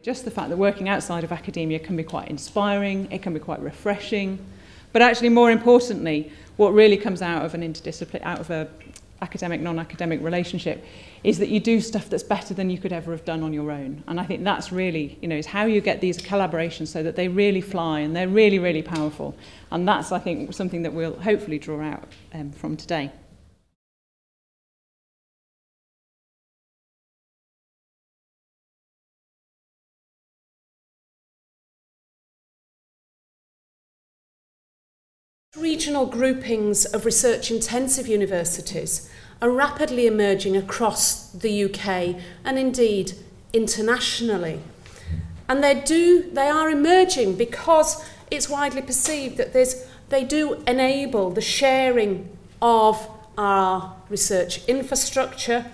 just the fact that working outside of academia can be quite inspiring, it can be quite refreshing, but actually more importantly, what really comes out of an out of a academic, non-academic relationship is that you do stuff that's better than you could ever have done on your own. And I think that's really, is how you get these collaborations so that they really fly and they're really, really powerful. And that's, I think, something that we'll hopefully draw out from today. Regional groupings of research-intensive universities are rapidly emerging across the UK and indeed internationally. And they are emerging because it's widely perceived that they do enable the sharing of our research infrastructure,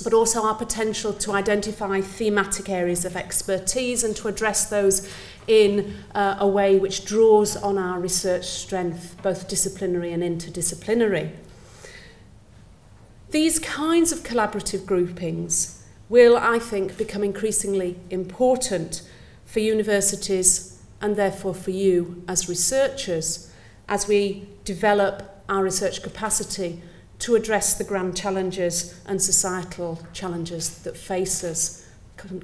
but also our potential to identify thematic areas of expertise and to address those in a way which draws on our research strength, both disciplinary and interdisciplinary. These kinds of collaborative groupings will, I think, become increasingly important for universities and therefore for you as researchers as we develop our research capacity to address the grand challenges and societal challenges that face us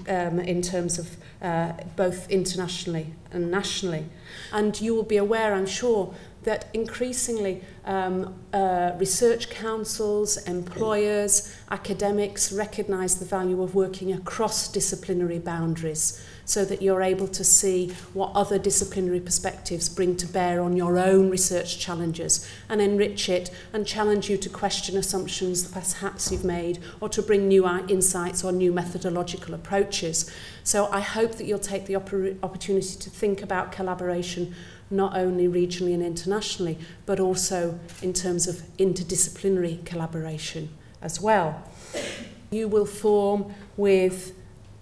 in terms of both internationally and nationally. And you will be aware, I'm sure, that increasingly research councils, employers, academics recognise the value of working across disciplinary boundaries so that you're able to see what other disciplinary perspectives bring to bear on your own research challenges and enrich it and challenge you to question assumptions that perhaps you've made or to bring new insights or new methodological approaches. So I hope that you'll take the opportunity to think about collaboration not only regionally and internationally, but also in terms of interdisciplinary collaboration as well. You will form with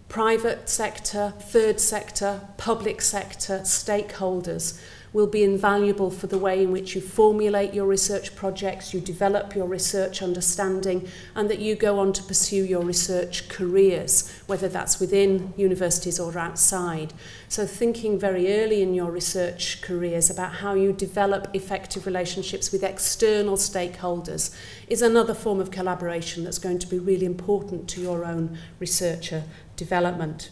private sector, third sector, public sector stakeholders will be invaluable for the way in which you formulate your research projects, you develop your research understanding, and that you go on to pursue your research careers, whether that's within universities or outside. So thinking very early in your research careers about how you develop effective relationships with external stakeholders is another form of collaboration that's going to be really important to your own researcher development.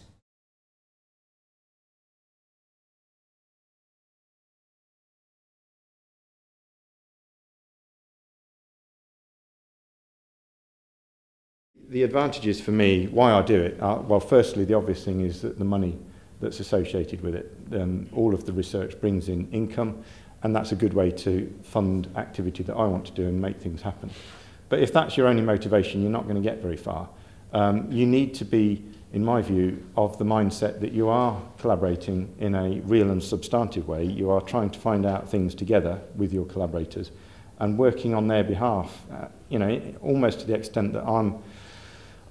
The advantages for me, why I do it, well, firstly, the obvious thing is that the money that's associated with it, all of the research brings in income, and that's a good way to fund activity that I want to do and make things happen. But if that's your only motivation, you're not going to get very far. You need to be, in my view, of the mindset that you are collaborating in a real and substantive way. You are trying to find out things together with your collaborators and working on their behalf, almost to the extent that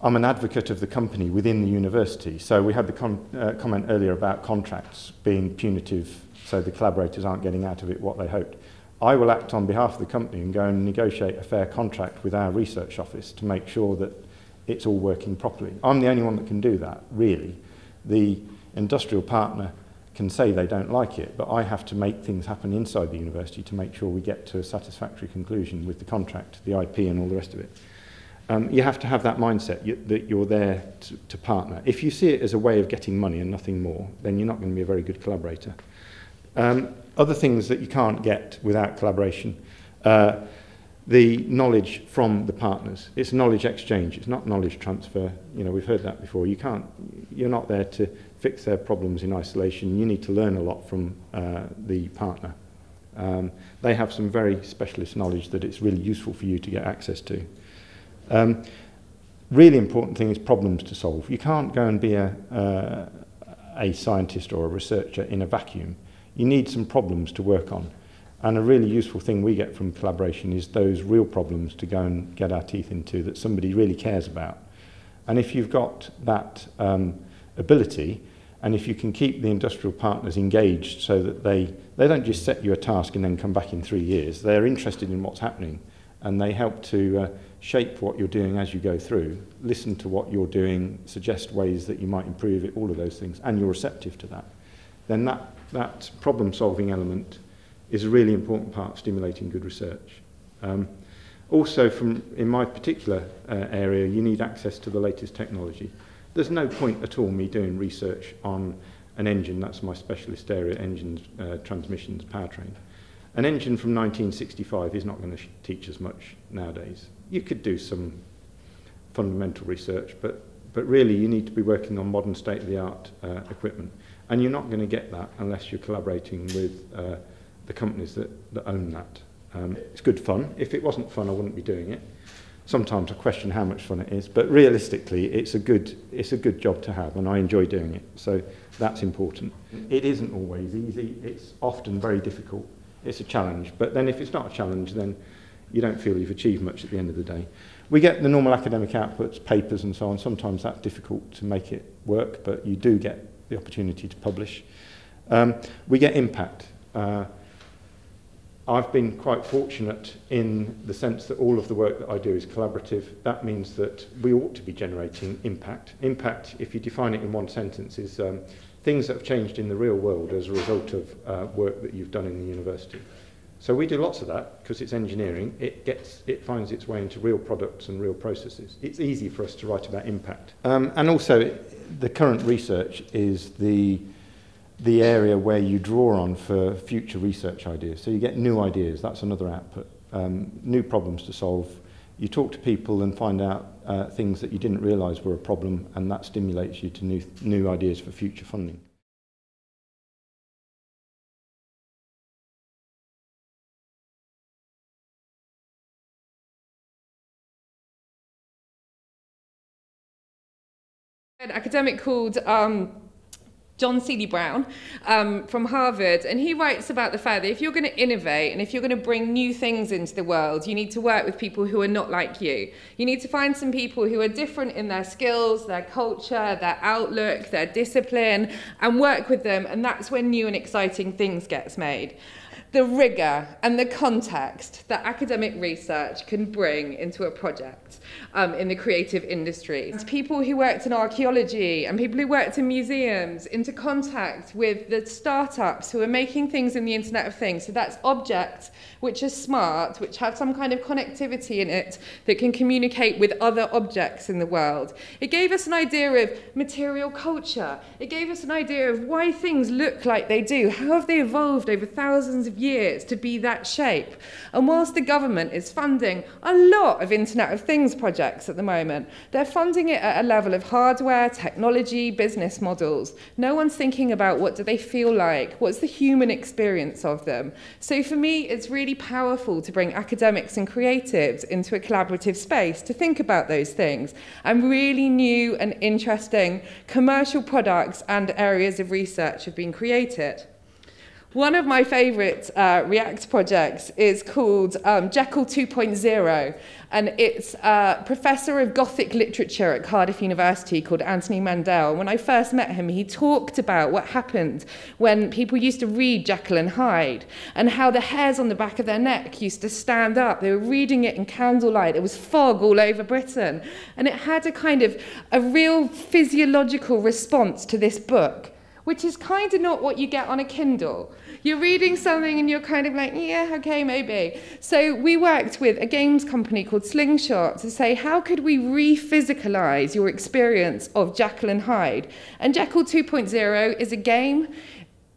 I'm an advocate of the company within the university. So we had the comment earlier about contracts being punitive, so the collaborators aren't getting out of it what they hoped. I will act on behalf of the company and go and negotiate a fair contract with our research office to make sure that it's all working properly. I'm the only one that can do that, really. The industrial partner can say they don't like it, but I have to make things happen inside the university to make sure we get to a satisfactory conclusion with the contract, the IP and all the rest of it. You have to have that mindset that you're there to partner. If you see it as a way of getting money and nothing more, then you're not going to be a very good collaborator. Other things that you can't get without collaboration, the knowledge from the partners. It's knowledge exchange, it's not knowledge transfer. We've heard that before. You're not there to fix their problems in isolation. You need to learn a lot from the partner. They have some very specialist knowledge that it's really useful for you to get access to. Really important thing is problems to solve. You can't go and be a scientist or a researcher in a vacuum. You need some problems to work on. And a really useful thing we get from collaboration is those real problems to go and get our teeth into that somebody really cares about. And if you've got that ability, and if you can keep the industrial partners engaged so that they don't just set you a task and then come back in 3 years, they're interested in what's happening, and they help to shape what you're doing as you go through, listen to what you're doing, suggest ways that you might improve it, all of those things, and you're receptive to that, then that problem-solving element is a really important part of stimulating good research. Also, in my particular area, you need access to the latest technology. There's no point at all me doing research on an engine, that's my specialist area, engines, transmissions, powertrain. An engine from 1965 is not going to teach us much nowadays. You could do some fundamental research, but really you need to be working on modern state-of-the-art equipment. And you're not going to get that unless you're collaborating with the companies that own that. It's good fun. If it wasn't fun, I wouldn't be doing it. Sometimes I question how much fun it is, but realistically, it's a good job to have, and I enjoy doing it. So that's important. It isn't always easy. It's often very difficult. It's a challenge. But then if it's not a challenge, then you don't feel you've achieved much at the end of the day. We get the normal academic outputs, papers and so on. Sometimes that's difficult to make it work, but you do get the opportunity to publish. We get impact. I've been quite fortunate in the sense that all of the work that I do is collaborative. That means that we ought to be generating impact. Impact, if you define it in one sentence, is things that have changed in the real world as a result of work that you've done in the university. So we do lots of that because it's engineering. It finds its way into real products and real processes. It's easy for us to write about impact. And also, the current research is the area where you draw on for future research ideas. So you get new ideas, that's another output. New problems to solve. You talk to people and find out things that you didn't realise were a problem, and that stimulates you to new ideas for future funding. An academic called John Seeley Brown from Harvard, and he writes about the fact that if you're going to innovate and if you're going to bring new things into the world, you need to work with people who are not like you. You need to find some people who are different in their skills, their culture, their outlook, their discipline, and work with them, and that's when new and exciting things gets made. The rigour and the context that academic research can bring into a project in the creative industries. People who worked in archaeology and people who worked in museums into contact with the startups who are making things in the Internet of Things. So that's objects which are smart, which have some kind of connectivity in it that can communicate with other objects in the world. It gave us an idea of material culture. It gave us an idea of why things look like they do. How have they evolved over thousands of years to be that shape? And whilst the government is funding a lot of Internet of Things projects at the moment, they're funding it at a level of hardware, technology, business models. No one's thinking about what do they feel like, what's the human experience of them. So for me, it's really powerful to bring academics and creatives into a collaborative space to think about those things and really new and interesting commercial products and areas of research have been created. One of my favourite React projects is called Jekyll 2.0, and it's a professor of Gothic literature at Cardiff University called Anthony Mandel. When I first met him, he talked about what happened when people used to read Jekyll and Hyde and how the hairs on the back of their neck used to stand up. They were reading it in candlelight. There was fog all over Britain, and it had a real physiological response to this book, which is kind of not what you get on a Kindle. You're reading something and you're kind of like, yeah, okay, maybe. So we worked with a games company called Slingshot to say, how could we re-physicalize your experience of Jekyll and Hyde? And Jekyll 2.0 is a game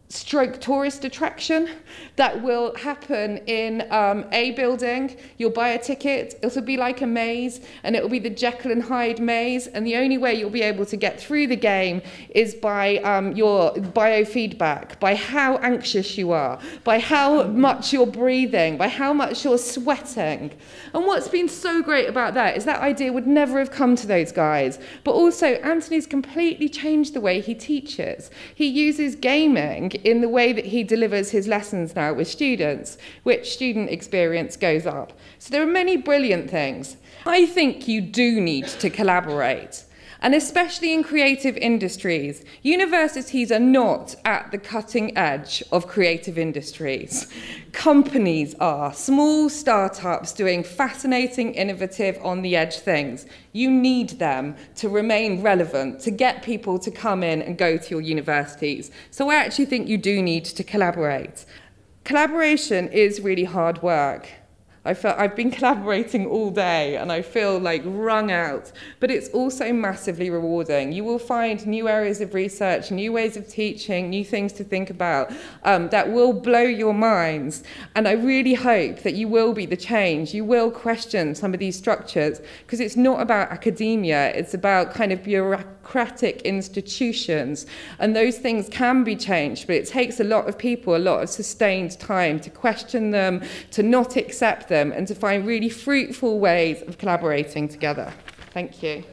stroke tourist attraction that will happen in a building. You'll buy a ticket, it'll be like a maze, and it'll be the Jekyll and Hyde maze, and the only way you'll be able to get through the game is by your biofeedback, by how anxious you are, by how much you're breathing, by how much you're sweating. And what's been so great about that is that idea would never have come to those guys, but also Anthony's completely changed the way he teaches. He uses gaming in the way that he delivers his lessons now with students, which student experience goes up. So there are many brilliant things. I think you do need to collaborate. And especially in creative industries, universities are not at the cutting edge of creative industries. Companies are, small startups doing fascinating, innovative, on-the-edge things. You need them to remain relevant, to get people to come in and go to your universities. So I actually think you do need to collaborate. Collaboration is really hard work. I've been collaborating all day and I feel like wrung out, but it's also massively rewarding. You will find new areas of research, new ways of teaching, new things to think about that will blow your minds. And I really hope that you will be the change. You will question some of these structures, because it's not about academia, it's about kind of bureaucratic institutions. And those things can be changed, but it takes a lot of people, a lot of sustained time to question them, to not accept them, and to find really fruitful ways of collaborating together. Thank you.